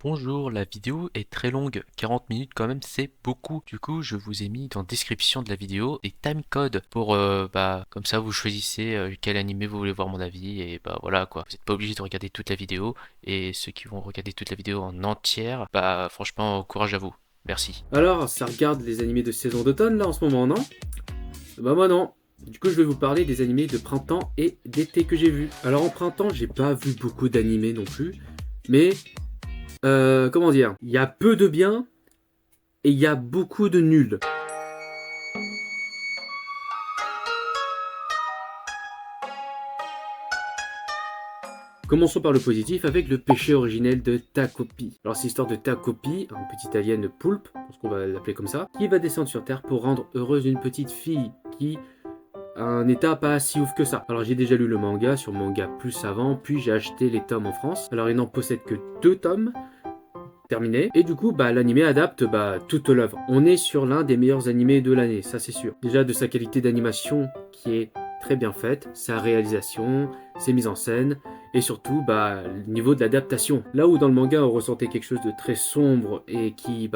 Bonjour, la vidéo est très longue, 40 minutes quand même, c'est beaucoup. Du coup, je vous ai mis dans la description de la vidéo des timecodes pour, comme ça vous choisissez quel animé vous voulez voir mon avis et bah voilà quoi. Vous n'êtes pas obligé de regarder toute la vidéo et ceux qui vont regarder toute la vidéo en entière, bah franchement, courage à vous. Merci. Alors, ça regarde les animés de saison d'automne là en ce moment, non? Bah moi non. Du coup, je vais vous parler des animés de printemps et d'été que j'ai vus. Alors en printemps, j'ai pas vu beaucoup d'animés non plus, mais comment dire, il y a peu de bien et il y a beaucoup de nuls. Commençons par le positif avec le péché originel de Takopi. Alors c'est l'histoire de Takopi, un petit alien poulpe, je pense qu'on va l'appeler comme ça, qui va descendre sur Terre pour rendre heureuse une petite fille qui a un état pas si ouf que ça. Alors j'ai déjà lu le manga sur Manga Plus avant, puis j'ai acheté les tomes en France. Alors il n'en possède que 2 tomes, terminé. Et du coup, l'animé adapte toute l'œuvre. On est sur l'un des meilleurs animés de l'année, ça c'est sûr. Déjà de sa qualité d'animation qui est très bien faite, sa réalisation, ses mises en scène, et surtout le niveau de l'adaptation. Là où dans le manga on ressentait quelque chose de très sombre et qui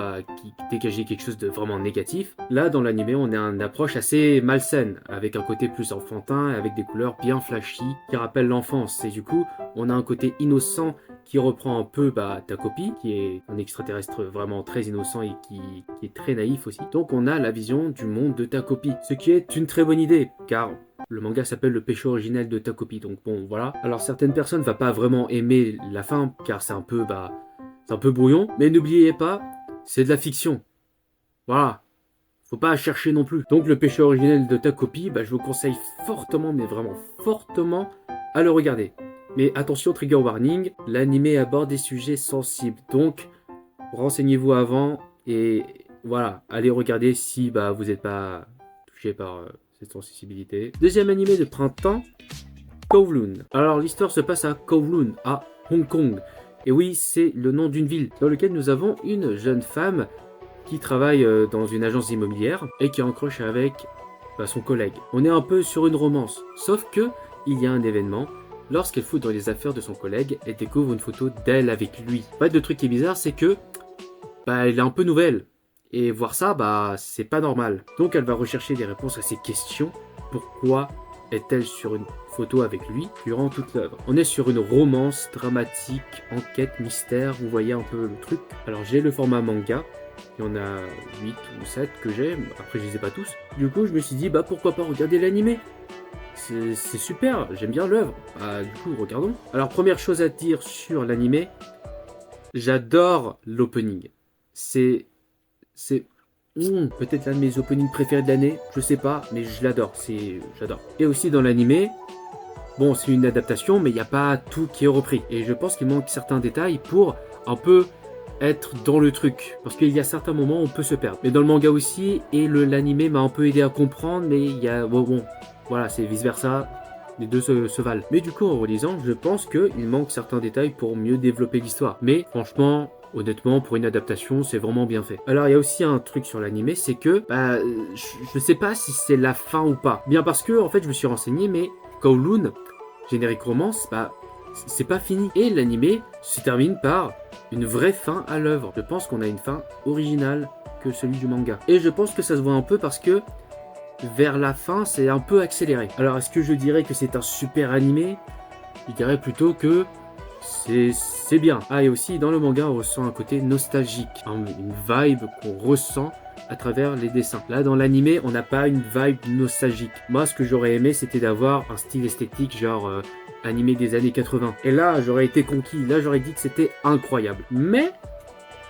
dégageait quelque chose de vraiment négatif, là dans l'animé on a une approche assez malsaine, avec un côté plus enfantin, avec des couleurs bien flashy, qui rappellent l'enfance. Et du coup, on a un côté innocent qui reprend un peu Takopi, qui est un extraterrestre vraiment très innocent et qui est très naïf aussi. Donc on a la vision du monde de Takopi, ce qui est une très bonne idée, car le manga s'appelle Le péché originel de Takopi, donc bon voilà. Alors certaines personnes ne vont pas vraiment aimer la fin, car c'est un peu brouillon, mais n'oubliez pas, c'est de la fiction. Voilà. Faut pas chercher non plus. Donc le péché originel de Takopi, je vous conseille fortement, mais vraiment fortement, à le regarder. Mais attention, trigger warning, l'anime aborde des sujets sensibles, donc renseignez-vous avant et voilà, allez regarder si vous n'êtes pas touché par cette sensibilité. Deuxième animé de printemps, Kowloon. Alors l'histoire se passe à Kowloon, à Hong Kong. Et oui, c'est le nom d'une ville dans laquelle nous avons une jeune femme qui travaille dans une agence immobilière et qui encroche avec son collègue. On est un peu sur une romance, sauf que il y a un événement. Lorsqu'elle fouille dans les affaires de son collègue, elle découvre une photo d'elle avec lui. En fait, le truc qui est bizarre, c'est que elle est un peu nouvelle. Et voir ça, c'est pas normal. Donc elle va rechercher des réponses à ces questions. Pourquoi est-elle sur une photo avec lui durant toute l'œuvre? On est sur une romance dramatique, enquête, mystère, vous voyez un peu le truc. Alors j'ai le format manga, il y en a 8 ou 7 que j'ai, après je les ai pas tous. Du coup je me suis dit pourquoi pas regarder l'animé. C'est super, j'aime bien l'œuvre. Du coup regardons. Alors première chose à dire sur l'animé, j'adore l'opening. C'est peut-être l'un de mes openings préférés de l'année, je sais pas, mais je l'adore, j'adore. Et aussi dans l'animé, bon c'est une adaptation, mais il n'y a pas tout qui est repris. Et je pense qu'il manque certains détails pour un peu être dans le truc, parce qu'il y a certains moments où on peut se perdre. Mais dans le manga aussi, et l'animé m'a un peu aidé à comprendre, mais il y a... voilà, c'est vice versa. Les deux se valent. Mais du coup, en relisant, je pense qu'il manque certains détails pour mieux développer l'histoire. Mais franchement, honnêtement, pour une adaptation, c'est vraiment bien fait. Alors, il y a aussi un truc sur l'animé, c'est que je sais pas si c'est la fin ou pas. Bien parce que, en fait, je me suis renseigné, mais Kowloon, générique romance, c'est pas fini. Et l'animé se termine par une vraie fin à l'œuvre. Je pense qu'on a une fin originale que celui du manga. Et je pense que ça se voit un peu parce que vers la fin, c'est un peu accéléré. Alors, est-ce que je dirais que c'est un super animé? Je dirais plutôt que c'est bien. Et aussi, dans le manga, on ressent un côté nostalgique, une vibe qu'on ressent à travers les dessins. Là, dans l'animé, on n'a pas une vibe nostalgique. Moi, ce que j'aurais aimé, c'était d'avoir un style esthétique genre animé des années 80. Et là, j'aurais été conquis. Là, j'aurais dit que c'était incroyable. Mais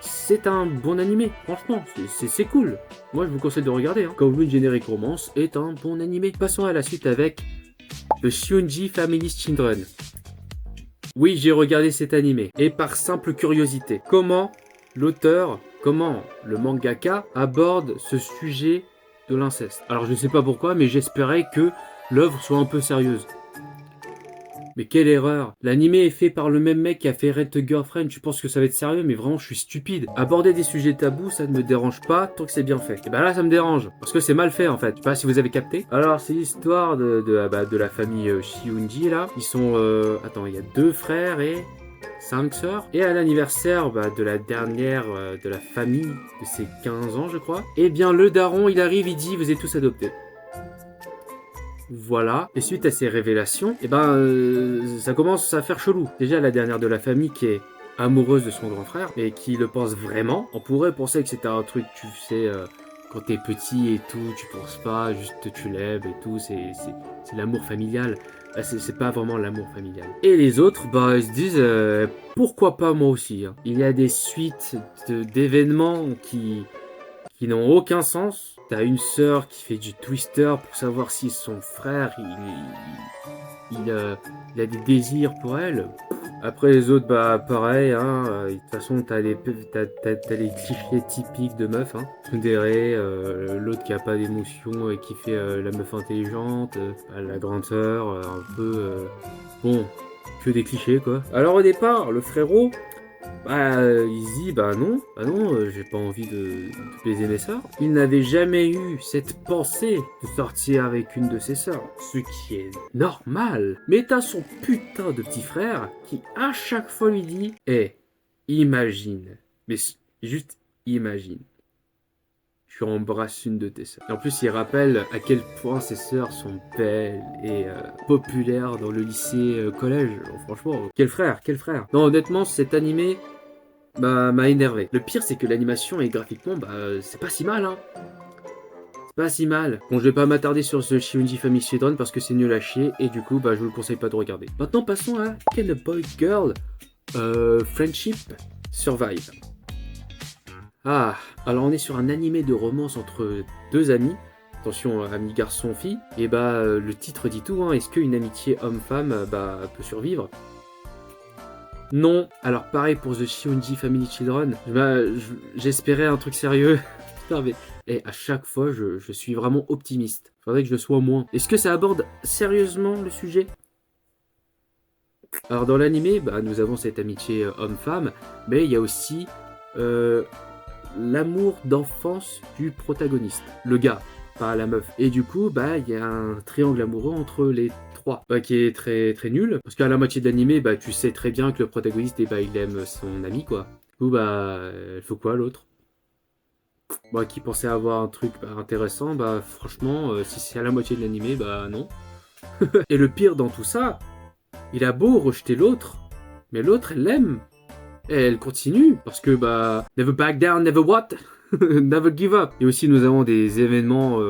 c'est un bon animé, franchement, c'est cool. Moi, je vous conseille de regarder. Kowloon Generic Romance est un bon animé. Passons à la suite avec The Shunji Family's Children. Oui, j'ai regardé cet animé, et par simple curiosité, comment le mangaka aborde ce sujet de l'inceste. Alors, je sais pas pourquoi, mais j'espérais que l'œuvre soit un peu sérieuse. Mais quelle erreur! L'animé est fait par le même mec qui a fait Red Girlfriend, je pense que ça va être sérieux, mais vraiment je suis stupide. Aborder des sujets tabous, ça ne me dérange pas tant que c'est bien fait. Et là ça me dérange, parce que c'est mal fait en fait. Je sais pas si vous avez capté. Alors c'est l'histoire de la famille Shiunji là. Ils sont... attends, il y a 2 frères et 5 sœurs. Et à l'anniversaire de la dernière de la famille de ses 15 ans, je crois, eh bien le daron, il arrive, il dit, vous êtes tous adoptés. Voilà. Et suite à ces révélations, ça commence à faire chelou. Déjà, la dernière de la famille qui est amoureuse de son grand frère et qui le pense vraiment. On pourrait penser que c'était un truc, tu sais, quand t'es petit et tout, tu penses pas, juste tu l'aimes et tout, c'est l'amour familial. Là, c'est pas vraiment l'amour familial. Et les autres, ils se disent, pourquoi pas moi aussi, hein. Il y a des suites d'événements qui n'ont aucun sens. T'as une sœur qui fait du twister pour savoir si son frère, il a des désirs pour elle. Après les autres, pareil, hein, de toute façon, t'as les clichés typiques de meufs, hein. Tsundere, l'autre qui a pas d'émotion et qui fait la meuf intelligente, la grande sœur, un peu... bon, que des clichés, quoi. Alors au départ, le frérot, il se dit, non, j'ai pas envie de baiser mes sœurs. Il n'avait jamais eu cette pensée de sortir avec une de ses sœurs, ce qui est normal. Mais t'as son putain de petit frère qui à chaque fois lui dit, imagine, mais juste imagine, tu embrasses une de tes sœurs. Et en plus, il rappelle à quel point ses sœurs sont belles et populaires dans le lycée, collège. Franchement, quel frère. Non, honnêtement, cet animé m'a énervé. Le pire, c'est que l'animation et graphiquement, c'est pas si mal, hein. C'est pas si mal. Bon, je vais pas m'attarder sur ce Shiunji Family Children parce que c'est nul à chier et du coup, je vous le conseille pas de regarder. Maintenant, passons à Can a Boy Girl Friendship Survive. Alors on est sur un animé de romance entre deux amis. Attention, amis garçon-fille. Et le titre dit tout, hein. Est-ce qu'une amitié homme-femme peut survivre? Non. Alors pareil pour The Shiunji Family Children. J'espérais un truc sérieux. Putain, mais... Et à chaque fois, je suis vraiment optimiste. Faudrait que je le sois moins. Est-ce que ça aborde sérieusement le sujet? Alors dans l'animé, nous avons cette amitié homme-femme, mais il y a aussi l'amour d'enfance du protagoniste. Le gars, pas la meuf. Et du coup, il y a un triangle amoureux entre les trois, qui est très très nul. Parce qu'à la moitié de l'animé, tu sais très bien que le protagoniste, il aime son ami, quoi. Du coup, il faut quoi l'autre? Qui pensait avoir un truc intéressant, franchement, si c'est à la moitié de l'animé, non. Et le pire dans tout ça, il a beau rejeter l'autre, mais l'autre, elle l'aime. Et elle continue, parce que never back down, never what? Never give up. Et aussi, nous avons des événements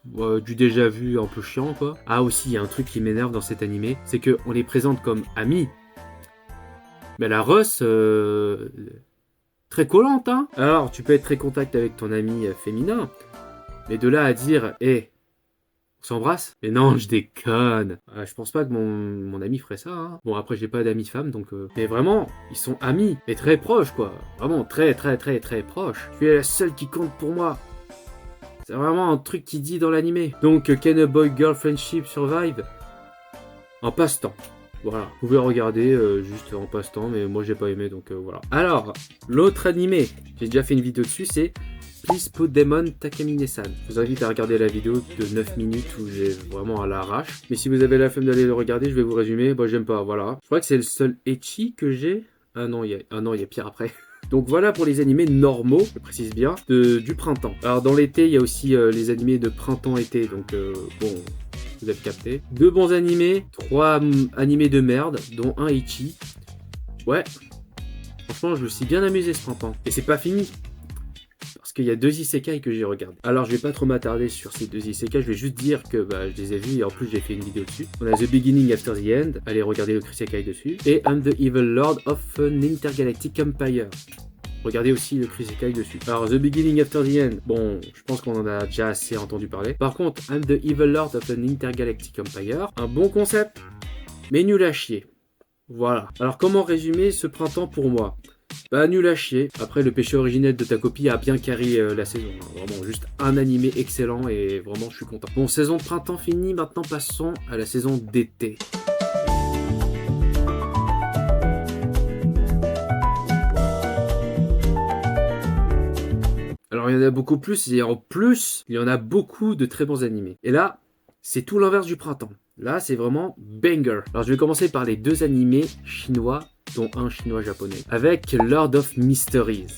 du déjà vu un peu chiant, quoi. Aussi, il y a un truc qui m'énerve dans cet animé, c'est qu'on les présente comme amis. Mais la Russ, très collante, hein. Alors, tu peux être très contact avec ton ami féminin, mais de là à dire, on s'embrasse? Mais non, je déconne. Je pense pas que mon ami ferait ça, hein. Bon, après, j'ai pas d'amis femmes, donc... Mais vraiment, ils sont amis, et très proches, quoi. Vraiment, très, très, très, très proches. Tu es la seule qui compte pour moi. C'est vraiment un truc qui dit dans l'animé. Donc, Can a Boy Girl Friendship Survive? En passe-temps. Voilà, vous pouvez regarder juste en passe-temps, mais moi j'ai pas aimé, donc voilà. Alors, l'autre animé, j'ai déjà fait une vidéo dessus, c'est Please Put Demon Takamine-san. Je vous invite à regarder la vidéo de 9 minutes où j'ai vraiment à l'arrache. Mais si vous avez la flemme d'aller le regarder, je vais vous résumer. J'aime pas, voilà. Je crois que c'est le seul ecchi que j'ai. Ah non, il y a pire après. Donc voilà pour les animés normaux, je précise bien, du printemps. Alors dans l'été, il y a aussi les animés de printemps-été, donc bon... Vous avez capté. 2 bons animés, 3 animés de merde, dont un ecchi. Ouais, franchement, je me suis bien amusé ce printemps. Et c'est pas fini, parce qu'il y a 2 isekai que j'ai regardé. Alors, je vais pas trop m'attarder sur ces 2 isekai, je vais juste dire que je les ai vus et en plus, j'ai fait une vidéo dessus. On a The Beginning After the End, allez regarder le isekai dessus. Et I'm the Evil Lord of an Intergalactic Empire. Regardez aussi le isekai dessus. Alors, The Beginning After the End, bon, je pense qu'on en a déjà assez entendu parler. Par contre, I'm the Evil Lord of an Intergalactic Empire, un bon concept, mais nul à chier. Voilà. Alors, comment résumer ce printemps pour moi? Nul à chier. Après, le péché originel de ta copie a bien carré la saison. Vraiment, juste un animé excellent et vraiment, je suis content. Bon, saison de printemps finie, maintenant passons à la saison d'été. Alors il y en a beaucoup plus, et en plus, il y en a beaucoup de très bons animés. Et là, c'est tout l'inverse du printemps. Là, c'est vraiment banger. Alors, je vais commencer par les 2 animés chinois, dont un chinois-japonais, avec Lord of Mysteries.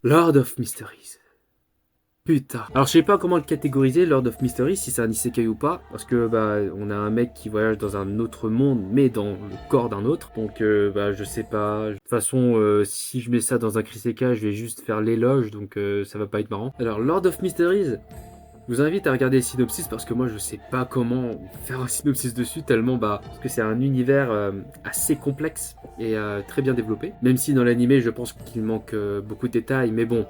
Lord of Mysteries. Putain. Alors, je sais pas comment le catégoriser, Lord of Mysteries, si c'est un isekai ou pas, parce que, on a un mec qui voyage dans un autre monde, mais dans le corps d'un autre. Donc, je sais pas. De toute façon, si je mets ça dans un isekai, je vais juste faire l'éloge, donc ça va pas être marrant. Alors, Lord of Mysteries... Je vous invite à regarder le synopsis parce que moi je sais pas comment faire un synopsis dessus tellement parce que c'est un univers assez complexe et très bien développé. Même si dans l'animé je pense qu'il manque beaucoup de détails, mais bon,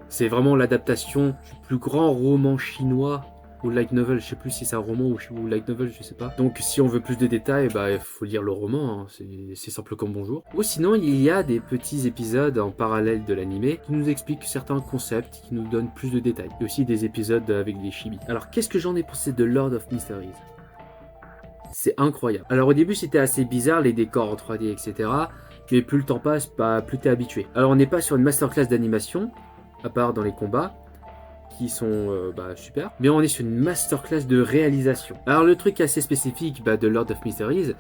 c'est vraiment l'adaptation du plus grand roman chinois ou light novel, je sais plus si c'est un roman ou light novel, je sais pas. Donc si on veut plus de détails, il faut lire le roman, hein. C'est simple comme bonjour. Ou sinon il y a des petits épisodes en parallèle de l'animé qui nous expliquent certains concepts, qui nous donnent plus de détails. Et aussi des épisodes avec des chibis. Alors qu'est-ce que j'en ai pensé de Lord of Mysteries? C'est incroyable. Alors au début c'était assez bizarre, les décors en 3D, etc. Mais plus le temps passe, plus t'es habitué. Alors on n'est pas sur une masterclass d'animation, à part dans les combats, qui sont super, mais on est sur une masterclass de réalisation. Alors le truc assez spécifique de Lord of Mysteries,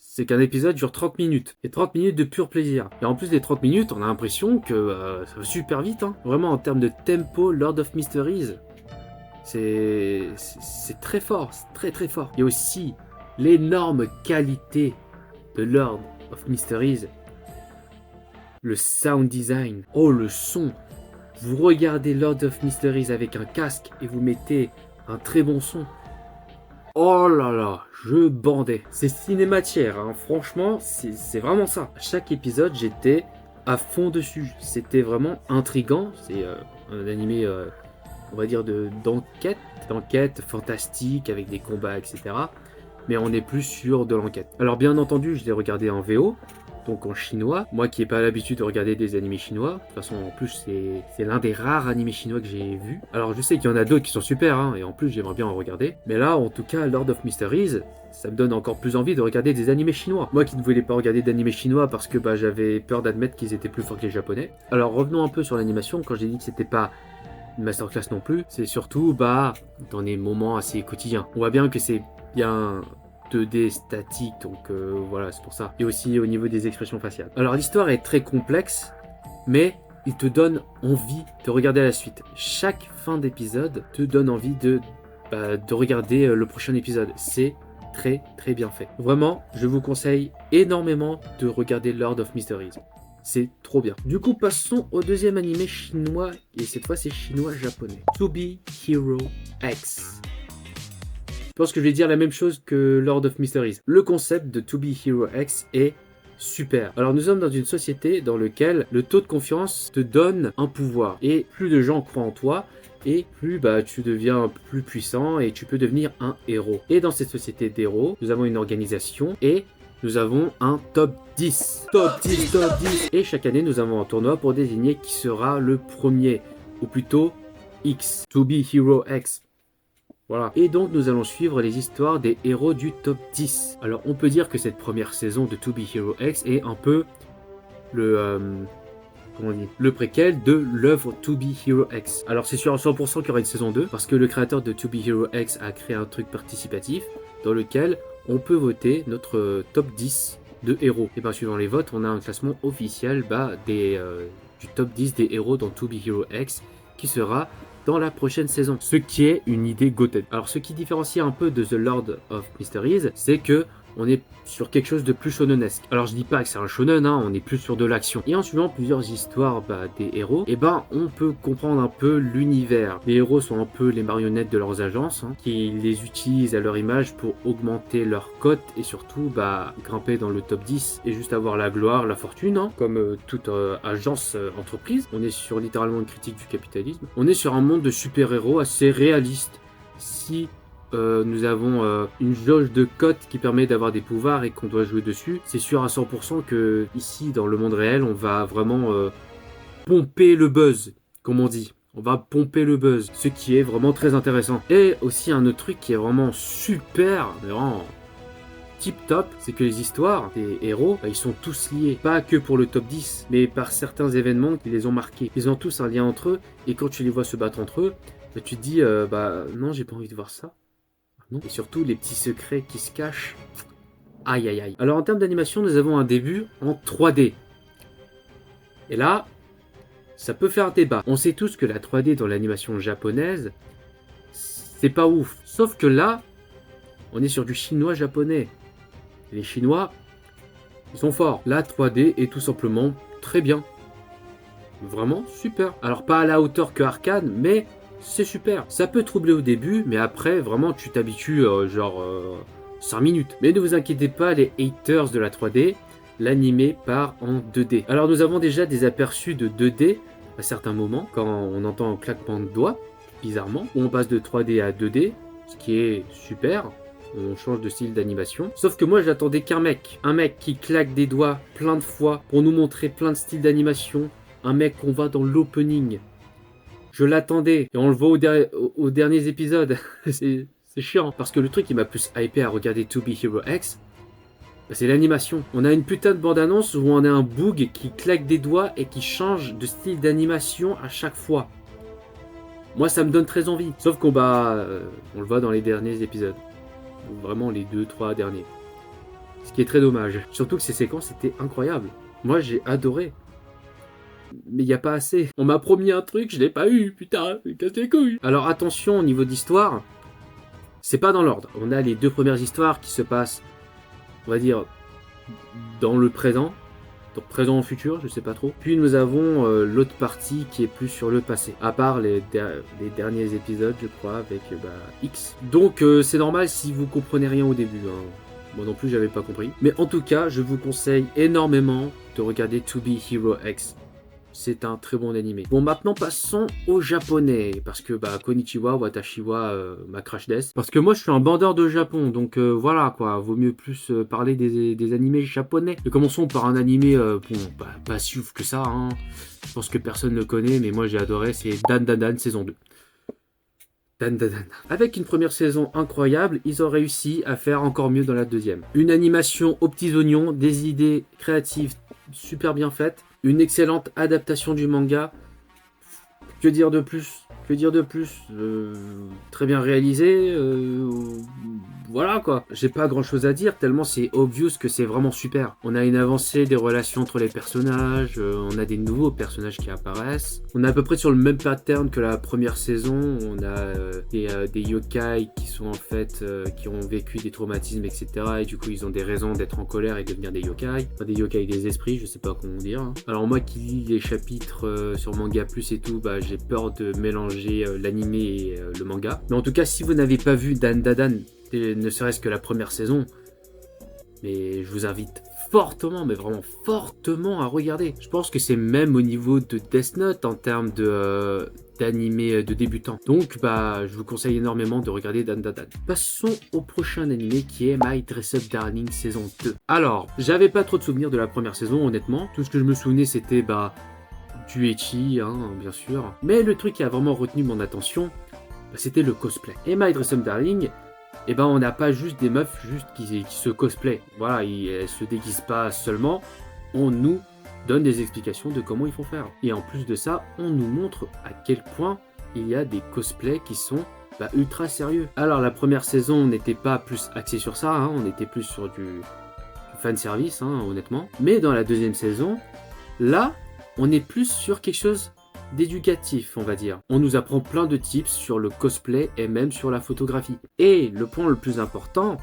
c'est qu'un épisode dure 30 minutes, et 30 minutes de pur plaisir. Et en plus des 30 minutes, on a l'impression que ça va super vite, hein. Vraiment en termes de tempo, Lord of Mysteries, c'est très fort, c'est très très fort. Il y a aussi l'énorme qualité de Lord of Mysteries, le sound design, oh le son. Vous regardez Lord of Mysteries avec un casque et vous mettez un très bon son. Oh là là, je bandais. C'est cinématière, hein. Franchement, c'est vraiment ça. À chaque épisode, j'étais à fond dessus. C'était vraiment intriguant. C'est un animé, on va dire, d'enquête fantastique avec des combats, etc. Mais on est plus sur de l'enquête. Alors bien entendu, je l'ai regardé en VO. Donc en chinois, moi qui n'ai pas l'habitude de regarder des animés chinois, de toute façon en plus c'est l'un des rares animés chinois que j'ai vu. Alors je sais qu'il y en a d'autres qui sont super, hein, et en plus j'aimerais bien en regarder. Mais là en tout cas Lord of Mysteries, ça me donne encore plus envie de regarder des animés chinois. Moi qui ne voulais pas regarder d'animés chinois parce que j'avais peur d'admettre qu'ils étaient plus forts que les japonais. Alors revenons un peu sur l'animation, quand j'ai dit que c'était pas une masterclass non plus, c'est surtout dans des moments assez quotidiens. On voit bien que c'est bien 2D statique, donc voilà, c'est pour ça. Et aussi au niveau des expressions faciales. Alors l'histoire est très complexe, mais il te donne envie de regarder la suite. Chaque fin d'épisode te donne envie de regarder le prochain épisode. C'est très très bien fait. Vraiment, je vous conseille énormément de regarder Lord of Mysteries. C'est trop bien. Du coup, passons au deuxième animé chinois, et cette fois c'est chinois-japonais. To Be Hero X. Je pense que je vais dire la même chose que Lord of Mysteries. Le concept de To Be Hero X est super. Alors nous sommes dans une société dans laquelle le taux de confiance te donne un pouvoir. Et plus de gens croient en toi, et plus tu deviens plus puissant et tu peux devenir un héros. Et dans cette société d'héros, nous avons une organisation et nous avons un top 10. Top 10, top 10. Et chaque année, nous avons un tournoi pour désigner qui sera le premier. Ou plutôt X. To Be Hero X. Voilà. Et donc nous allons suivre les histoires des héros du top 10. Alors on peut dire que cette première saison de To Be Hero X est un peu le préquel de l'œuvre To Be Hero X. Alors c'est sûr à 100% qu'il y aura une saison 2 parce que le créateur de To Be Hero X a créé un truc participatif dans lequel on peut voter notre top 10 de héros. Et suivant les votes, on a un classement officiel du top 10 des héros dans To Be Hero X qui sera dans la prochaine saison. Ce qui est une idée Goten. Alors ce qui différencie un peu de The Lord of Mysteries, c'est que on est sur quelque chose de plus shonenesque. Alors je dis pas que c'est un shonen, hein, on est plus sur de l'action. Et en suivant plusieurs histoires des héros, on peut comprendre un peu l'univers. Les héros sont un peu les marionnettes de leurs agences, hein, qui les utilisent à leur image pour augmenter leur cote et surtout grimper dans le top 10 et juste avoir la gloire, la fortune, hein, comme toute agence entreprise. On est sur littéralement une critique du capitalisme. On est sur un monde de super-héros assez réaliste. Si nous avons une jauge de cote qui permet d'avoir des pouvoirs et qu'on doit jouer dessus, c'est sûr à 100% que ici dans le monde réel on va vraiment pomper le buzz, comme on dit. On va pomper le buzz, ce qui est vraiment très intéressant. Et aussi un autre truc qui est vraiment super, vraiment tip top, c'est que les histoires des héros, ils sont tous liés. Pas que pour le top 10, mais par certains événements qui les ont marqués. Ils ont tous un lien entre eux, et quand tu les vois se battre entre eux, tu te dis, non, j'ai pas envie de voir ça. non. Et surtout les petits secrets qui se cachent. Aïe aïe aïe. Alors en termes d'animation, nous avons un début en 3D. Et là, ça peut faire débat. On sait tous que la 3D dans l'animation japonaise, c'est pas ouf. Sauf que là, on est sur du chinois japonais. Les Chinois, ils sont forts. La 3D est tout simplement très bien. Vraiment super. Alors pas à la hauteur que Arcane, mais c'est super. Ça peut troubler au début, mais après, vraiment, tu t'habitues 5 minutes. Mais ne vous inquiétez pas, les haters de la 3D, l'animé part en 2D. Alors nous avons déjà des aperçus de 2D à certains moments, quand on entend un claquement de doigts, bizarrement, où on passe de 3D à 2D, ce qui est super. On change de style d'animation. Sauf que moi j'attendais qu'un mec. Un mec qui claque des doigts plein de fois pour nous montrer plein de styles d'animation. Un mec qu'on voit dans l'opening. Je l'attendais. Et on le voit aux derniers épisodes. c'est chiant. Parce que le truc qui m'a plus hypé à regarder To Be Hero X, bah, c'est l'animation. On a une putain de bande-annonce où on a un Boog qui claque des doigts et qui change de style d'animation à chaque fois. Moi ça me donne très envie. Sauf qu'on on le voit dans les derniers épisodes. Vraiment les 2-3 derniers. Ce qui est très dommage. Surtout que ces séquences étaient incroyables. Moi j'ai adoré. Mais il n'y a pas assez. On m'a promis un truc, je l'ai pas eu, putain, casse les couilles. Alors attention au niveau d'histoire, c'est pas dans l'ordre. On a les 2 premières histoires qui se passent, on va dire, dans le présent. Donc présent ou futur, je sais pas trop. Puis nous avons l'autre partie qui est plus sur le passé. À part les derniers épisodes, je crois, avec X. Donc c'est normal si vous comprenez rien au début. Hein. Moi non plus, j'avais pas compris. Mais en tout cas, je vous conseille énormément de regarder To Be Hero X. C'est un très bon animé. Bon, maintenant passons au japonais. Parce que konnichiwa, watashi wa ma crash death. Parce que moi je suis un bandeur de Japon. Donc voilà quoi. Vaut mieux plus parler des animés japonais. Et commençons par un animé, pas si ouf que ça. Hein. Je pense que personne ne le connaît. Mais moi j'ai adoré. C'est Dan Dan Dan saison 2. Dan Dan Dan. Avec une première saison incroyable, ils ont réussi à faire encore mieux dans la deuxième. Une animation aux petits oignons. Des idées créatives super bien faites. Une excellente adaptation du manga. Que dire de plus? Que dire de plus? Très bien réalisé. Voilà quoi. J'ai pas grand chose à dire tellement c'est obvious que c'est vraiment super. On a une avancée des relations entre les personnages. On a des nouveaux personnages qui apparaissent. On est à peu près sur le même pattern que la première saison. On a des yokai qui sont en fait qui ont vécu des traumatismes etc. Et du coup ils ont des raisons d'être en colère et devenir des yokai. Enfin, des yokai des esprits, je sais pas comment dire. Hein. Alors moi qui lis les chapitres sur Manga Plus et tout, j'ai peur de mélanger l'animé et le manga. Mais en tout cas, si vous n'avez pas vu Dan Dan Dan, ne serait-ce que la première saison, mais je vous invite fortement, mais vraiment fortement à regarder. Je pense que c'est même au niveau de Death Note en termes d'animé de débutant. Donc je vous conseille énormément de regarder Dan Dan Dan. Passons au prochain animé qui est My Dress Up Darling saison 2. Alors, j'avais pas trop de souvenirs de la première saison honnêtement. Tout ce que je me souvenais c'était du ecchi, hein, bien sûr. Mais le truc qui a vraiment retenu mon attention, c'était le cosplay. Et My Dress Up Darling, on n'a pas juste des meufs qui se cosplay. Voilà, elles se déguisent pas seulement. On nous donne des explications de comment il faut faire. Et en plus de ça, on nous montre à quel point il y a des cosplays qui sont ultra sérieux. Alors la première saison, on n'était pas plus axé sur ça, hein, on était plus sur du fanservice, hein, honnêtement. Mais dans la deuxième saison, là, on est plus sur quelque chose d'éducatif, on va dire. On nous apprend plein de tips sur le cosplay et même sur la photographie. Et le point le plus important,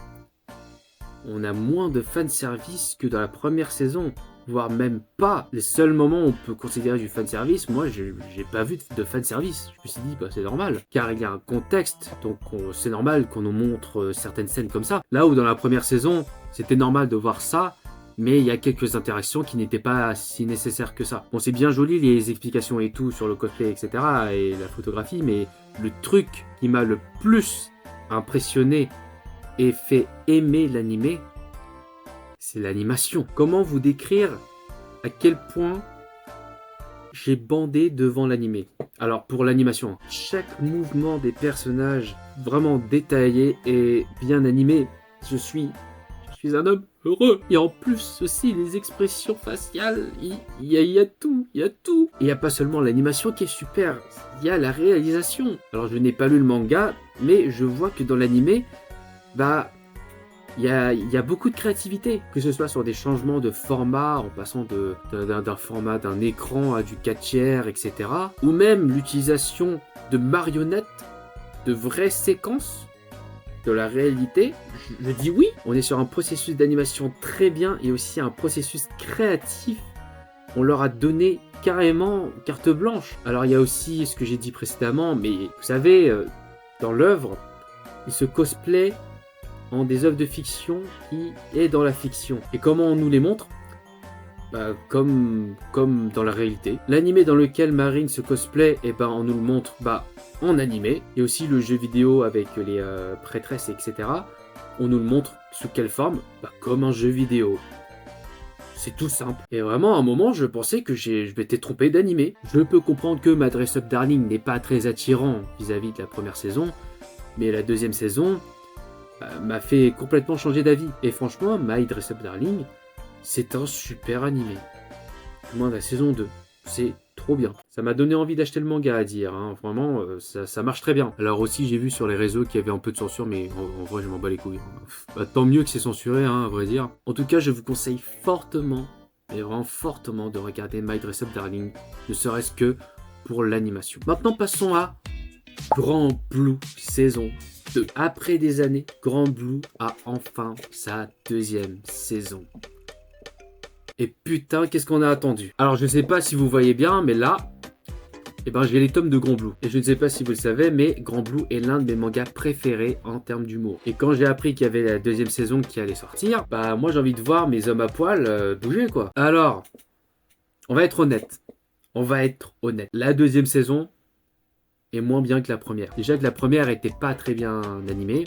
on a moins de fanservice que dans la première saison, voire même pas. Les seuls moments où on peut considérer du fanservice, moi j'ai pas vu de fanservice. Je me suis dit, c'est normal, car il y a un contexte, donc c'est normal qu'on nous montre certaines scènes comme ça. Là où dans la première saison, c'était normal de voir ça, mais il y a quelques interactions qui n'étaient pas si nécessaires que ça. Bon, c'est bien joli les explications et tout sur le cosplay, etc. et la photographie, mais le truc qui m'a le plus impressionné et fait aimer l'animé, c'est l'animation. Comment vous décrire à quel point j'ai bandé devant l'animé? Alors pour l'animation, chaque mouvement des personnages vraiment détaillé et bien animé, je suis un homme heureux. Et en plus aussi les expressions faciales, il y a tout, il y a tout. Et il n'y a pas seulement l'animation qui est super, il y a la réalisation. Alors je n'ai pas lu le manga, mais je vois que dans l'animé, bah, il y a beaucoup de créativité, que ce soit sur des changements de format, en passant d'un format d'un écran à du 4 tiers, etc. Ou même l'utilisation de marionnettes, de vraies séquences de la réalité. Je dis oui, on est sur un processus d'animation très bien et aussi un processus créatif. On leur a donné carrément carte blanche. Alors il y a aussi ce que j'ai dit précédemment, mais vous savez, dans l'œuvre, il se cosplay en des œuvres de fiction qui est dans la fiction. Et comment on nous les montre? Bah, comme dans la réalité. L'animé dans lequel Marine se cosplay, et ben on nous le montre en animé. Et aussi le jeu vidéo avec les prêtresses, etc. On nous le montre sous quelle forme? Comme un jeu vidéo. C'est tout simple. Et vraiment, à un moment, je pensais que je m'étais trompé d'animé. Je peux comprendre que ma Dress Up Darling n'est pas très attirant vis-à-vis de la première saison, mais la deuxième saison m'a fait complètement changer d'avis. Et franchement, My Dress Up Darling, c'est un super animé. Du moins la saison 2. C'est trop bien. Ça m'a donné envie d'acheter le manga à dire. Hein. Vraiment, ça marche très bien. Alors aussi, j'ai vu sur les réseaux qu'il y avait un peu de censure, mais en vrai, je m'en bats les couilles. Tant mieux que c'est censuré, hein, à vrai dire. En tout cas, je vous conseille fortement, mais vraiment fortement, de regarder My Dress Up Darling, ne serait-ce que pour l'animation. Maintenant, passons à Grand Blue saison 2. Après des années, Grand Blue a enfin sa deuxième saison. Et putain, qu'est-ce qu'on a attendu. Alors, je ne sais pas si vous voyez bien, mais là, j'ai les tomes de Grand Blue. Et je ne sais pas si vous le savez, mais Grand Blue est l'un de mes mangas préférés en termes d'humour. Et quand j'ai appris qu'il y avait la deuxième saison qui allait sortir, moi j'ai envie de voir mes hommes à poil bouger, quoi. Alors, on va être honnête. La deuxième saison est moins bien que la première. Déjà que la première était pas très bien animée,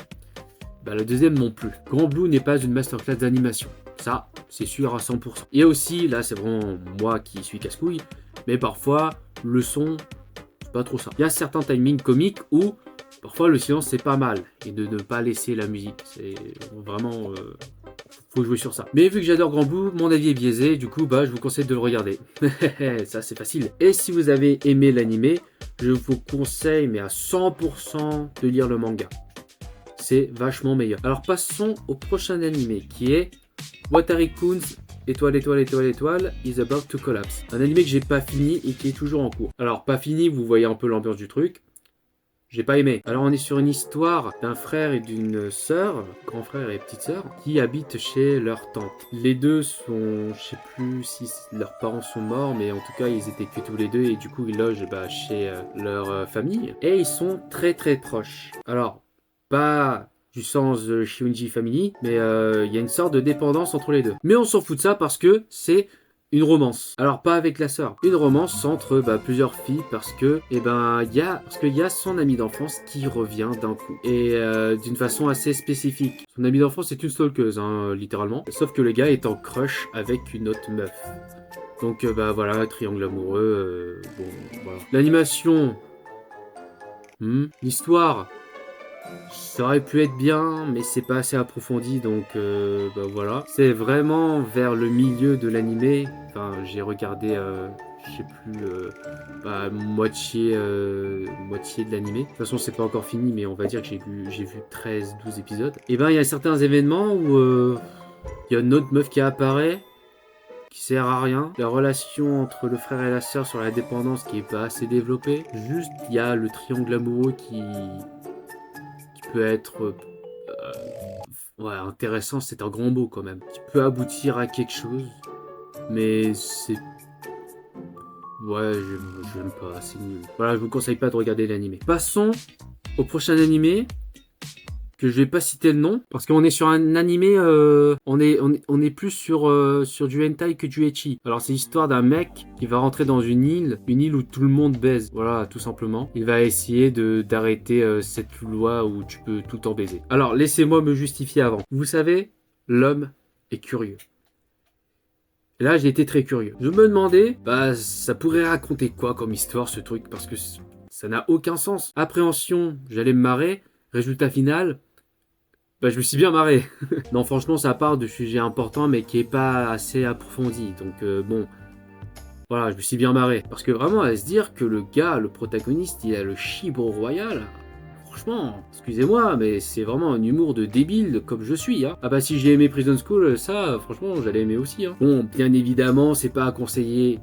la deuxième non plus. Grand Blue n'est pas une masterclass d'animation. Ça, c'est sûr à 100%. Et aussi, là, c'est vraiment moi qui suis casse-couille, mais parfois, le son, c'est pas trop ça. Il y a certains timings comiques où, parfois, le silence, c'est pas mal. Et de ne pas laisser la musique. C'est vraiment... faut jouer sur ça. Mais vu que j'adore Grand Blue, mon avis est biaisé. Du coup, je vous conseille de le regarder. Ça, c'est facile. Et si vous avez aimé l'animé, je vous conseille, mais à 100%, de lire le manga. C'est vachement meilleur. Alors, passons au prochain animé, qui est... Watari-kun's étoile is about to collapse. Un animé que j'ai pas fini et qui est toujours en cours. Alors pas fini, vous voyez un peu l'ambiance du truc. J'ai pas aimé. Alors on est sur une histoire d'un frère et d'une sœur, grand frère et petite sœur, qui habitent chez leur tante. Les deux sont, je sais plus si leurs parents sont morts, mais en tout cas ils étaient que tous les deux et du coup ils logent chez leur famille. Et ils sont très très proches. Alors, pas du sens de Shunji Family, mais il y a une sorte de dépendance entre les deux. Mais on s'en fout de ça parce que c'est une romance. Alors pas avec la sœur, une romance entre plusieurs filles parce que il y a son ami d'enfance qui revient d'un coup et d'une façon assez spécifique. Son ami d'enfance est une stalkeuse, hein, littéralement. Sauf que le gars est en crush avec une autre meuf. Donc voilà, triangle amoureux. Bon voilà. L'animation, l'histoire. Ça aurait pu être bien, mais c'est pas assez approfondi, donc voilà. C'est vraiment vers le milieu de l'animé. Enfin, j'ai regardé, je sais plus, moitié de l'animé. De toute façon, c'est pas encore fini, mais on va dire que j'ai vu 13-12 épisodes. Et il y a certains événements où il y a une autre meuf qui apparaît, qui sert à rien. La relation entre le frère et la sœur sur la dépendance qui est pas assez développée. Juste, il y a le triangle amoureux qui peut être intéressant, c'est un grand mot quand même, qui peut aboutir à quelque chose, mais c'est... Ouais, j'aime pas, c'est nul. Voilà, je vous conseille pas de regarder l'animé. Passons au prochain animé, que je vais pas citer le nom, parce qu'on est sur un animé, on est plus sur du hentai que du ecchi. Alors c'est l'histoire d'un mec qui va rentrer dans une île où tout le monde baise, voilà, tout simplement. Il va essayer d'arrêter cette loi où tu peux tout en baiser. Alors laissez-moi me justifier avant. Vous savez, l'homme est curieux. Et là, j'ai été très curieux. Je me demandais, ça pourrait raconter quoi comme histoire ce truc, parce que ça n'a aucun sens. Appréhension, j'allais me marrer. Résultat final, je me suis bien marré. Non, franchement, ça part de sujets importants, mais qui est pas assez approfondi. Donc, bon, voilà, je me suis bien marré. Parce que vraiment, à se dire que le gars, le protagoniste, il a le chibre royal, franchement, excusez-moi, mais c'est vraiment un humour de débile comme je suis, hein. Ah bah si j'ai aimé Prison School, ça, franchement, j'allais aimer aussi, hein. Bon, bien évidemment, c'est pas à conseiller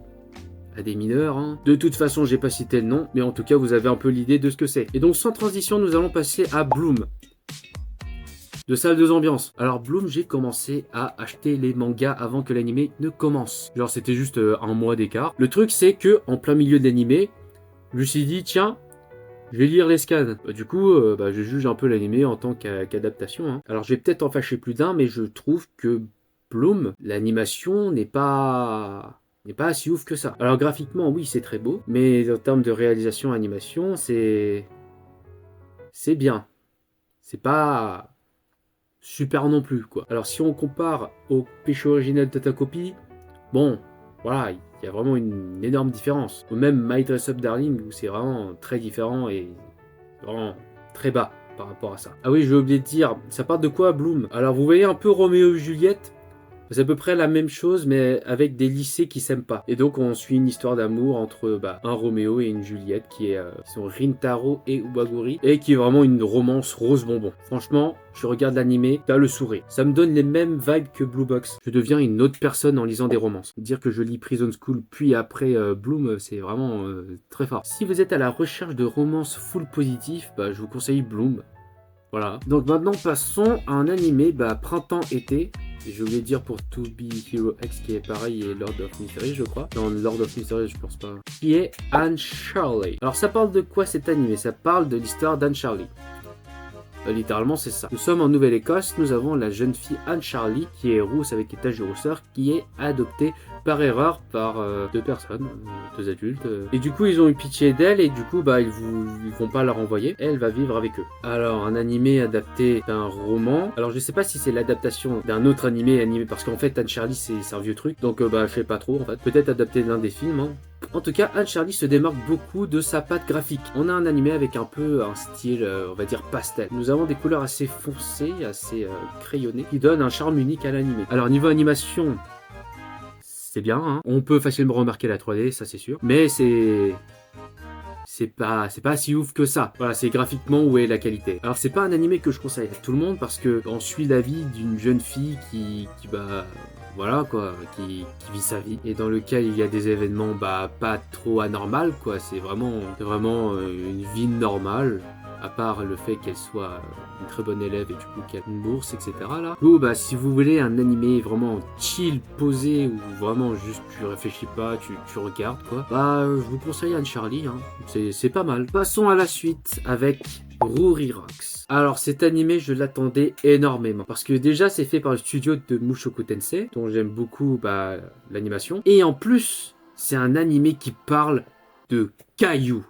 à des mineurs, hein. De toute façon, j'ai pas cité le nom, mais en tout cas, vous avez un peu l'idée de ce que c'est. Et donc, sans transition, nous allons passer à Bloom. De salle de ambiance. Alors Bloom, j'ai commencé à acheter les mangas avant que l'animé ne commence. Genre c'était juste un mois d'écart. Le truc c'est que en plein milieu de l'animé, je me suis dit tiens, je vais lire les scans. Du coup, je juge un peu l'animé en tant qu'adaptation, hein. Alors je vais peut-être en fâcher plus d'un, mais je trouve que Bloom, l'animation n'est pas si ouf que ça. Alors graphiquement, oui, c'est très beau, mais en termes de réalisation animation, c'est bien. C'est pas super non plus, quoi. Alors si on compare au péché originel de Tatacopy, bon, voilà, il y a vraiment une énorme différence. Ou même My Dress Up Darling, où c'est vraiment très différent et vraiment très bas par rapport à ça. Ah oui, j'ai oublié de dire, ça parle de quoi, Bloom? Alors vous voyez un peu Roméo et Juliette? C'est à peu près la même chose, mais avec des lycées qui s'aiment pas. Et donc on suit une histoire d'amour entre un Roméo et une Juliette qui sont Rintaro et Ubaguri, et qui est vraiment une romance rose bonbon. Franchement, je regarde l'animé, t'as le sourire. Ça me donne les mêmes vibes que Blue Box. Je deviens une autre personne en lisant des romances. Dire que je lis Prison School puis après Bloom, c'est vraiment très fort. Si vous êtes à la recherche de romances full positif, je vous conseille Bloom. Voilà. Donc maintenant passons à un animé printemps-été. Je voulais dire pour To Be Hero X qui est pareil et Lord of Mystery je crois. Non, Lord of Mystery je pense pas. Qui est Anne Charlie. Alors ça parle de quoi cet animé? Ça parle de l'histoire d'Anne Charlie. Littéralement c'est ça. Nous sommes en Nouvelle-Écosse, nous avons la jeune fille Anne Charlie qui est rousse avec des taches de rousseur qui est adoptée par erreur par deux personnes, deux adultes. Et du coup ils ont eu pitié d'elle et du coup ils vont pas la renvoyer. Elle va vivre avec eux. Alors un animé adapté d'un roman. Alors je sais pas si c'est l'adaptation d'un autre animé parce qu'en fait Anne Charlie c'est un vieux truc. Donc je sais pas trop en fait. Peut-être adapté d'un des films, hein. En tout cas, Anne Charlie se démarque beaucoup de sa patte graphique. On a un animé avec un peu un style, on va dire pastel. Nous avons des couleurs assez foncées, assez crayonnées, qui donnent un charme unique à l'animé. Alors niveau animation, c'est bien, hein. On peut facilement remarquer la 3D, ça c'est sûr. Mais c'est pas si ouf que ça. Voilà, c'est graphiquement où est la qualité. Alors c'est pas un animé que je conseille à tout le monde parce que on suit la vie d'une jeune fille qui voilà quoi, qui vit sa vie et dans lequel il y a des événements pas trop anormaux quoi, c'est vraiment une vie normale à part le fait qu'elle soit une très bonne élève et du coup qu'elle a une bourse etc là. Ou si vous voulez un animé vraiment chill, posé ou vraiment juste tu réfléchis pas, tu regardes quoi, je vous conseille Anne Charlie, hein. C'est pas mal. Passons à la suite avec Ruri Rocks. Alors cet animé je l'attendais énormément parce que déjà c'est fait par le studio de Mushoku Tensei dont j'aime beaucoup l'animation et en plus c'est un animé qui parle de cailloux.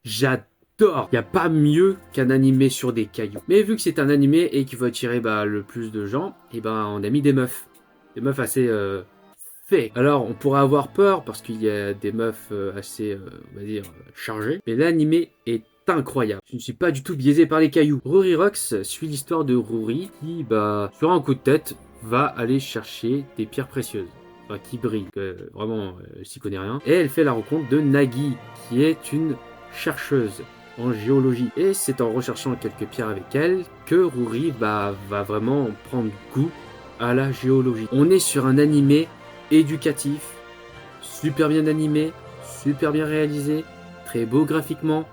J'adore. Il n'y a pas mieux qu'un animé sur des cailloux. Mais vu que c'est un animé et qu'il faut attirer le plus de gens, on a mis des meufs. Des meufs assez fait. Alors, on pourrait avoir peur parce qu'il y a des meufs assez, on va dire, chargées. Mais l'animé est incroyable. Je ne suis pas du tout biaisé par les cailloux. Ruri Rocks suit l'histoire de Ruri qui, sur un coup de tête, va aller chercher des pierres précieuses. Enfin, qui brillent. Vraiment, elle s'y connaît rien. Et elle fait la rencontre de Nagi, qui est une chercheuse en géologie. Et c'est en recherchant quelques pierres avec elle que Ruri va vraiment prendre goût à la géologie. On est sur un animé éducatif, super bien animé, super bien réalisé, très beau graphiquement.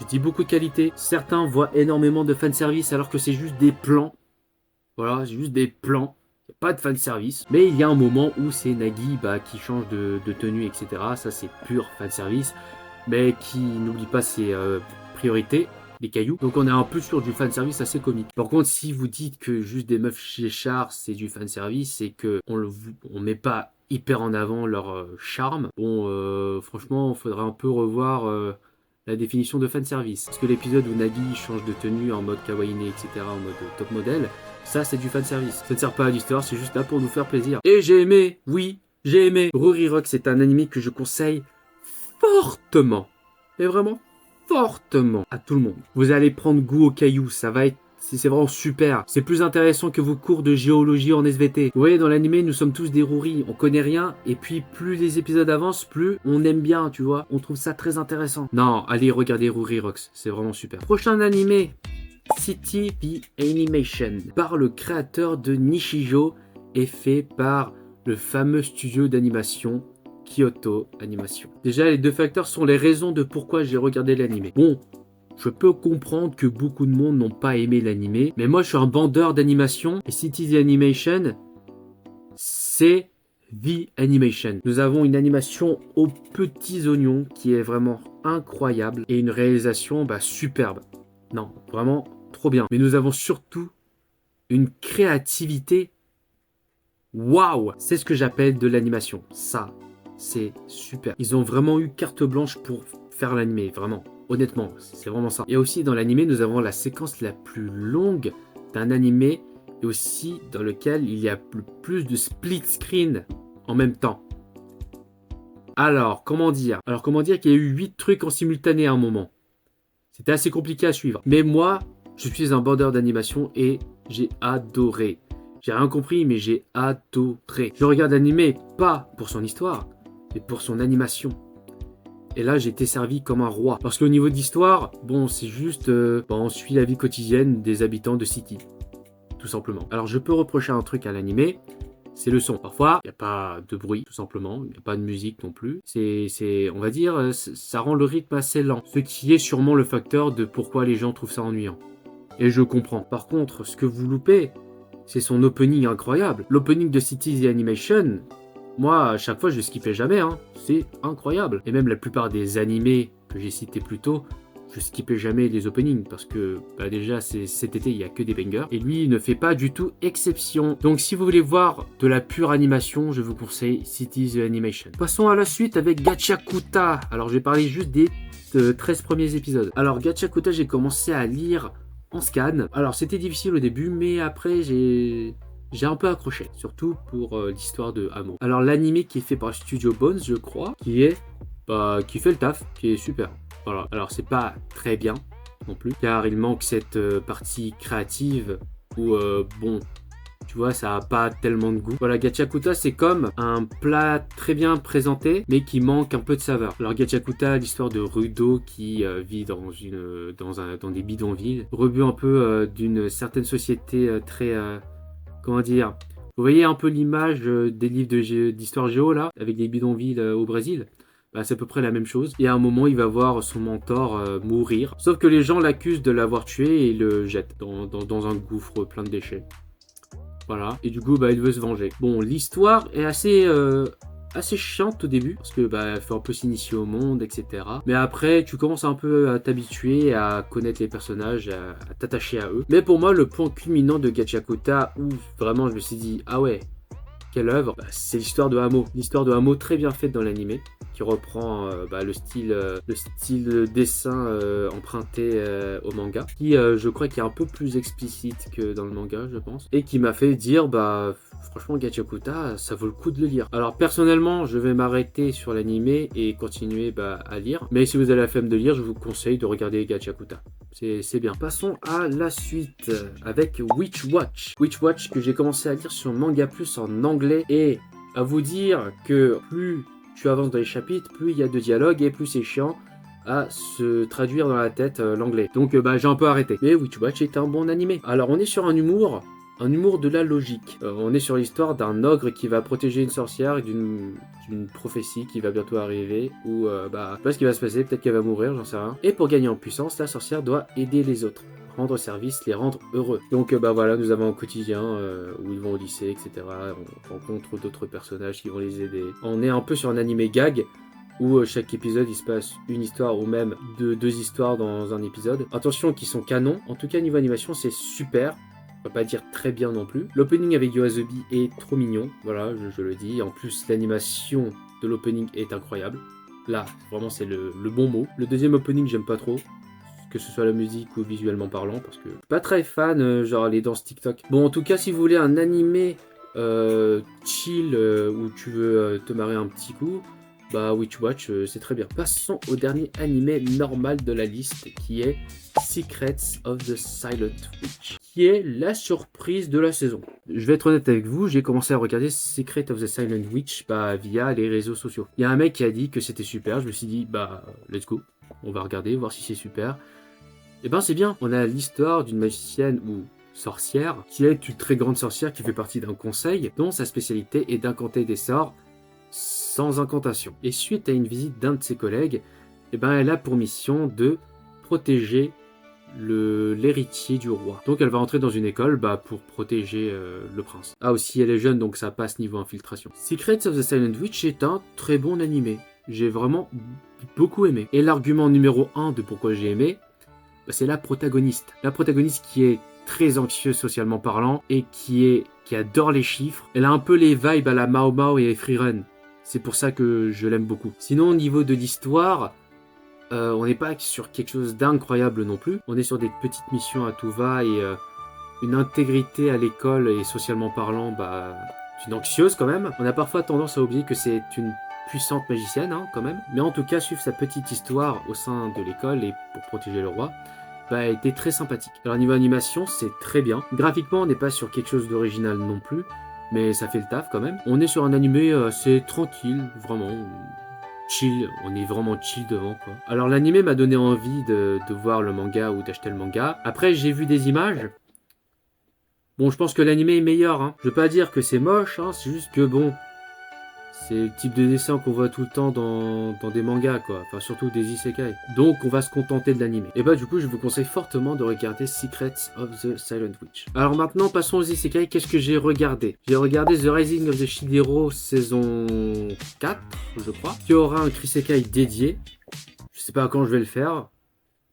Je dis beaucoup de qualité. Certains voient énormément de fanservice alors que c'est juste des plans. Voilà, c'est juste des plans. Il n'y a pas de fanservice. Mais il y a un moment où c'est Nagi qui change de tenue, etc. Ça c'est pur fanservice. Mais qui n'oublie pas ses priorités, les cailloux. Donc on est un peu sur du fanservice assez comique. Par contre, si vous dites que juste des meufs chéchards, c'est du fanservice, c'est que on met pas hyper en avant leur charme, franchement, il faudrait un peu revoir la définition de fanservice. Parce que l'épisode où Nagi change de tenue en mode kawaii, etc., en mode top modèle, ça c'est du fanservice. Ça ne sert pas à l'histoire, c'est juste là pour nous faire plaisir. Et j'ai aimé, oui, j'ai aimé. Ruri Rock, c'est un anime que je conseille fortement, et vraiment fortement à tout le monde. Vous allez prendre goût aux cailloux, C'est vraiment super. C'est plus intéressant que vos cours de géologie en SVT. Vous voyez, dans l'animé, nous sommes tous des rouris. On connaît rien. Et puis, plus les épisodes avancent, plus on aime bien, tu vois. On trouve ça très intéressant. Non, allez regarder Ruri Rocks. C'est vraiment super. Prochain animé. City the Animation. Par le créateur de Nishijo et fait par le fameux studio d'animation Kyoto Animation. Déjà, les deux facteurs sont les raisons de pourquoi j'ai regardé l'animé. Bon, je peux comprendre que beaucoup de monde n'ont pas aimé l'animé, mais moi je suis un bandeur d'animation et City the Animation, c'est The Animation. Nous avons une animation aux petits oignons qui est vraiment incroyable et une réalisation superbe. Non, vraiment trop bien. Mais nous avons surtout une créativité. Waouh! C'est ce que j'appelle de l'animation. Ça, c'est super. Ils ont vraiment eu carte blanche pour faire l'animé, vraiment. Honnêtement, c'est vraiment ça. Et aussi dans l'animé, nous avons la séquence la plus longue d'un animé et aussi dans lequel il y a le plus de split screen en même temps. Alors, comment dire qu'il y a eu 8 trucs en simultané à un moment. C'était assez compliqué à suivre. Mais moi, je suis un bandeur d'animation et j'ai adoré. J'ai rien compris, mais j'ai adoré. Je regarde l'animé pas pour son histoire, mais pour son animation. Et là, j'ai été servi comme un roi. Parce qu'au niveau d'histoire, bon, c'est juste... on suit la vie quotidienne des habitants de City. Tout simplement. Alors, je peux reprocher un truc à l'animé, c'est le son. Parfois, il n'y a pas de bruit, tout simplement. Il n'y a pas de musique non plus. On va dire, ça rend le rythme assez lent. Ce qui est sûrement le facteur de pourquoi les gens trouvent ça ennuyant. Et je comprends. Par contre, ce que vous loupez, c'est son opening incroyable. L'opening de City the Animation, moi, à chaque fois, je skippais jamais. C'est incroyable. Et même la plupart des animés que j'ai cités plus tôt, je skippais jamais les openings parce que déjà cet été il y a que des bangers et lui il ne fait pas du tout exception. Donc si vous voulez voir de la pure animation, je vous conseille City the Animation. Passons à la suite avec Gachakuta. Alors je vais parler juste des 13 premiers épisodes. Alors Gachakuta, j'ai commencé à lire en scan. Alors c'était difficile au début, mais après j'ai un peu accroché, surtout pour l'histoire de Amo. Alors l'animé qui est fait par Studio Bones, je crois, qui fait le taf, qui est super. Voilà. Alors c'est pas très bien non plus, car il manque cette partie créative où tu vois, ça a pas tellement de goût. Voilà, Gachakuta, c'est comme un plat très bien présenté, mais qui manque un peu de saveur. Alors Gachakuta, l'histoire de Rudo qui vit dans des bidonvilles, rebut un peu d'une certaine société très... comment dire? Vous voyez un peu l'image des livres d'histoire géo là, avec des bidonvilles au Brésil? C'est à peu près la même chose. Et à un moment, il va voir son mentor mourir. Sauf que les gens l'accusent de l'avoir tué et le jettent dans un gouffre plein de déchets. Voilà. Et du coup, il veut se venger. Bon, l'histoire est assez chiante au début. Parce que il faut un peu s'initier au monde, etc. Mais après, tu commences un peu à t'habituer, à connaître les personnages, à t'attacher à eux. Mais pour moi, le point culminant de Gachakuta, où vraiment je me suis dit, ah ouais, quelle œuvre, c'est l'histoire de Amo. L'histoire de Amo très bien faite dans l'animé, qui reprend le style dessin emprunté au manga, qui je crois qui est un peu plus explicite que dans le manga, je pense, et qui m'a fait dire franchement Gachakuta, ça vaut le coup de le lire. Alors personnellement, je vais m'arrêter sur l'animé et continuer à lire, mais si vous avez la flemme de lire, je vous conseille de regarder Gachakuta. C'est bien. Passons à la suite avec Witch Watch. Witch Watch que j'ai commencé à lire sur Manga Plus en anglais, et à vous dire que plus tu avances dans les chapitres, plus il y a de dialogue et plus c'est chiant à se traduire dans la tête l'anglais. Donc j'ai un peu arrêté. Mais Witch Watch est un bon animé. Alors on est sur un humour de la logique. On est sur l'histoire d'un ogre qui va protéger une sorcière d'une prophétie qui va bientôt arriver, ou je sais pas ce qui va se passer, peut-être qu'elle va mourir, j'en sais rien. Et pour gagner en puissance, la sorcière doit aider les autres, rendre service, les rendre heureux. Donc voilà, nous avons un quotidien où ils vont au lycée, etc. On rencontre d'autres personnages qui vont les aider. On est un peu sur un animé gag, où chaque épisode il se passe une histoire ou même deux histoires dans un épisode. Attention, qui sont canons. En tout cas, niveau animation, c'est super. On va pas dire très bien non plus. L'opening avec Yoasobi est trop mignon, voilà, je le dis. En plus, l'animation de l'opening est incroyable. Là, vraiment, c'est le bon mot. Le deuxième opening, j'aime pas trop, que ce soit la musique ou visuellement parlant, parce que je suis pas très fan, genre les danses TikTok. Bon, en tout cas, si vous voulez un animé chill où tu veux te marrer un petit coup, bah Witch Watch, c'est très bien. Passons au dernier animé normal de la liste, qui est Secrets of the Silent Witch, qui est la surprise de la saison. Je vais être honnête avec vous, j'ai commencé à regarder Secret of the Silent Witch via les réseaux sociaux. Il y a un mec qui a dit que c'était super, je me suis dit, bah let's go, on va regarder, voir si c'est super. Et ben c'est bien, on a l'histoire d'une magicienne ou sorcière, qui est une très grande sorcière qui fait partie d'un conseil, dont sa spécialité est d'incanter des sorts sans incantation. Et suite à une visite d'un de ses collègues, eh ben, elle a pour mission de protéger l'héritier du roi. Donc elle va entrer dans une école pour protéger le prince. Ah aussi elle est jeune donc ça passe niveau infiltration. Secrets of the Silent Witch est un très bon animé. J'ai vraiment beaucoup aimé. Et l'argument numéro 1 de pourquoi j'ai aimé, c'est la protagoniste. La protagoniste qui est très anxieuse socialement parlant et qui adore les chiffres. Elle a un peu les vibes à la Mao Mao et Freerun. C'est pour ça que je l'aime beaucoup. Sinon, au niveau de l'histoire, on n'est pas sur quelque chose d'incroyable non plus. On est sur des petites missions à tout va et une intégrité à l'école et socialement parlant, une anxieuse quand même. On a parfois tendance à oublier que c'est une puissante magicienne quand même. Mais en tout cas, suivre sa petite histoire au sein de l'école et pour protéger le roi, a été très sympathique. Alors niveau animation, c'est très bien. Graphiquement, on n'est pas sur quelque chose d'original non plus, mais ça fait le taf quand même. On est sur un animé assez tranquille, vraiment chill, on est vraiment chill devant quoi. Alors l'animé m'a donné envie de voir le manga ou d'acheter le manga. Après j'ai vu des images. Bon je pense que l'animé est meilleur. Je veux pas dire que c'est moche, c'est juste que bon, c'est le type de dessin qu'on voit tout le temps dans des mangas quoi, enfin surtout des isekai. Donc on va se contenter de l'anime. Et du coup je vous conseille fortement de regarder Secrets of the Silent Witch. Alors maintenant passons aux isekai, qu'est-ce que j'ai regardé? J'ai regardé The Rising of the Shield Hero saison 4 je crois, qui aura un Krisekai dédié. Je sais pas quand je vais le faire,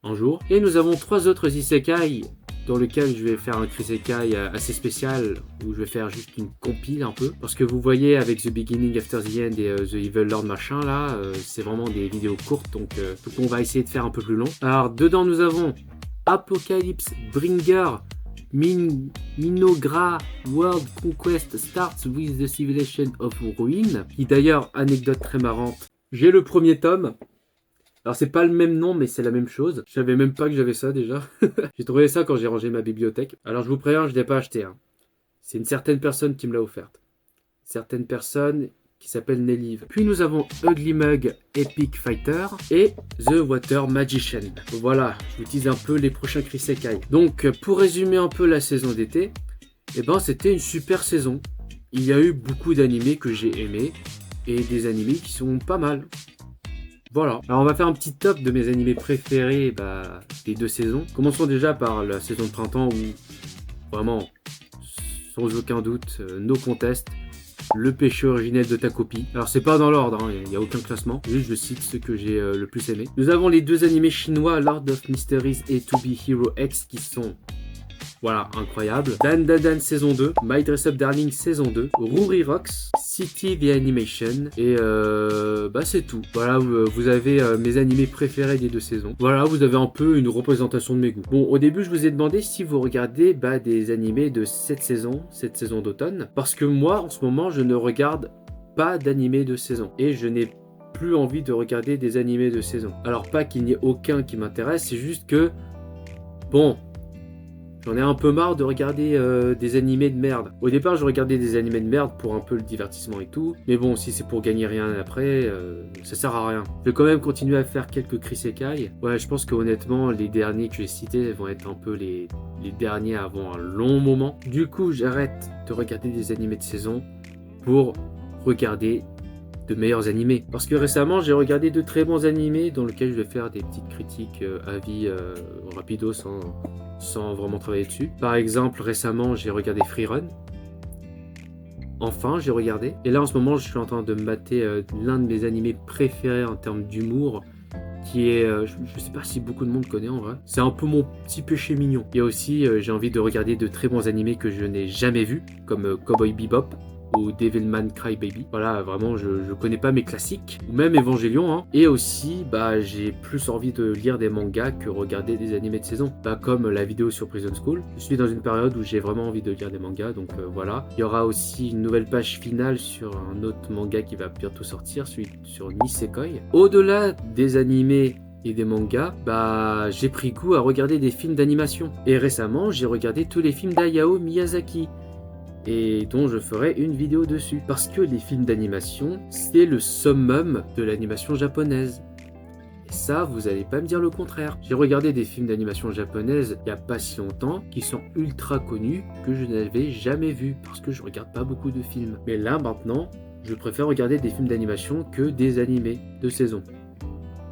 un jour. Et nous avons 3 autres isekai dans lequel je vais faire un Krisekai assez spécial, où je vais faire juste une compile un peu. Parce que vous voyez, avec The Beginning After the End et The Evil Lord machin, là, c'est vraiment des vidéos courtes, donc on va essayer de faire un peu plus long. Alors, dedans, nous avons Apocalypse Bringer, Minogra World Conquest Starts with the Civilization of Ruin, qui d'ailleurs, anecdote très marrante, j'ai le premier tome. Alors c'est pas le même nom mais c'est la même chose. Je savais même pas que j'avais ça déjà. J'ai trouvé ça quand j'ai rangé ma bibliothèque. Alors je vous préviens, je l'ai pas acheté. C'est une certaine personne qui me l'a offerte. Certaine personne qui s'appelle Nellive. Puis nous avons Ugly Mug Epic Fighter et The Water Magician. Voilà, je vous tease un peu les prochains Krisekai. Donc pour résumer un peu la saison d'été, c'était une super saison. Il y a eu beaucoup d'animés que j'ai aimés et des animés qui sont pas mal. Voilà, alors on va faire un petit top de mes animés préférés des 2 saisons. Commençons déjà par la saison de printemps où, vraiment, sans aucun doute, no contest, le péché originel de Takopi. Alors c'est pas dans l'ordre, il n'y a aucun classement, juste je cite ceux que j'ai le plus aimé. Nous avons les 2 animés chinois, Lord of Mysteries et To Be Hero X, qui sont... Voilà, incroyable. Dan Dan Dan saison 2, My Dress Up Darling saison 2, Ruri Rocks, City the Animation, et c'est tout. Voilà, vous avez mes animés préférés des 2 saisons. Voilà, vous avez un peu une représentation de mes goûts. Bon, au début, je vous ai demandé si vous regardez des animés de cette saison d'automne, parce que moi, en ce moment, je ne regarde pas d'animés de saison, et je n'ai plus envie de regarder des animés de saison. Alors pas qu'il n'y ait aucun qui m'intéresse, c'est juste que, bon... J'en ai un peu marre de regarder des animés de merde. Au départ, je regardais des animés de merde pour un peu le divertissement et tout. Mais bon, si c'est pour gagner rien après, ça sert à rien. Je vais quand même continuer à faire quelques Krisekai. Ouais, je pense que honnêtement, les derniers que j'ai cités vont être un peu les derniers avant un long moment. Du coup, j'arrête de regarder des animés de saison pour regarder de meilleurs animés. Parce que récemment, j'ai regardé de très bons animés dans lesquels je vais faire des petites critiques avis rapido sans vraiment travailler dessus. Par exemple, récemment, j'ai regardé Freerun. Enfin, j'ai regardé. Et là, en ce moment, je suis en train de mater l'un de mes animés préférés en termes d'humour, qui est... je sais pas si beaucoup de monde connaît en vrai. C'est un peu mon petit péché mignon. Et aussi, j'ai envie de regarder de très bons animés que je n'ai jamais vus, comme Cowboy Bebop. ou Devilman Crybaby. Voilà, vraiment, je connais pas mes classiques, ou même Evangelion, hein. Et aussi, bah, j'ai plus envie de lire des mangas que regarder des animés de saison. Bah, comme la vidéo sur Prison School. Je suis dans une période où j'ai vraiment envie de lire des mangas, donc voilà. Il y aura aussi une nouvelle page finale sur un autre manga qui va bientôt sortir, celui sur Nisekoi. Au-delà des animés et des mangas, bah j'ai pris goût à regarder des films d'animation. Et récemment, j'ai regardé tous les films d'Hayao Miyazaki, et dont je ferai une vidéo dessus. Parce que les films d'animation, c'est le summum de l'animation japonaise. Et ça, vous allez pas me dire le contraire. J'ai regardé des films d'animation japonaise il y a pas si longtemps, qui sont ultra connus, que je n'avais jamais vus, parce que je regarde pas beaucoup de films. Mais là, maintenant, je préfère regarder des films d'animation que des animés de saison.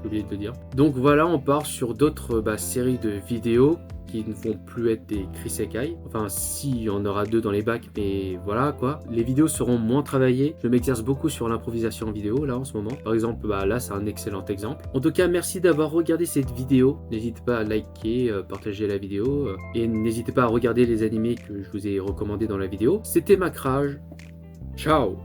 J'ai oublié de le dire. Donc voilà, on part sur d'autres séries de vidéos qui ne vont plus être des Krisekai. Enfin, si, il y en aura 2 dans les bacs, mais voilà quoi. Les vidéos seront moins travaillées. Je m'exerce beaucoup sur l'improvisation en vidéo là en ce moment. Par exemple, là c'est un excellent exemple. En tout cas, merci d'avoir regardé cette vidéo. N'hésitez pas à liker, partager la vidéo et n'hésitez pas à regarder les animés que je vous ai recommandés dans la vidéo. C'était Macrage. Ciao!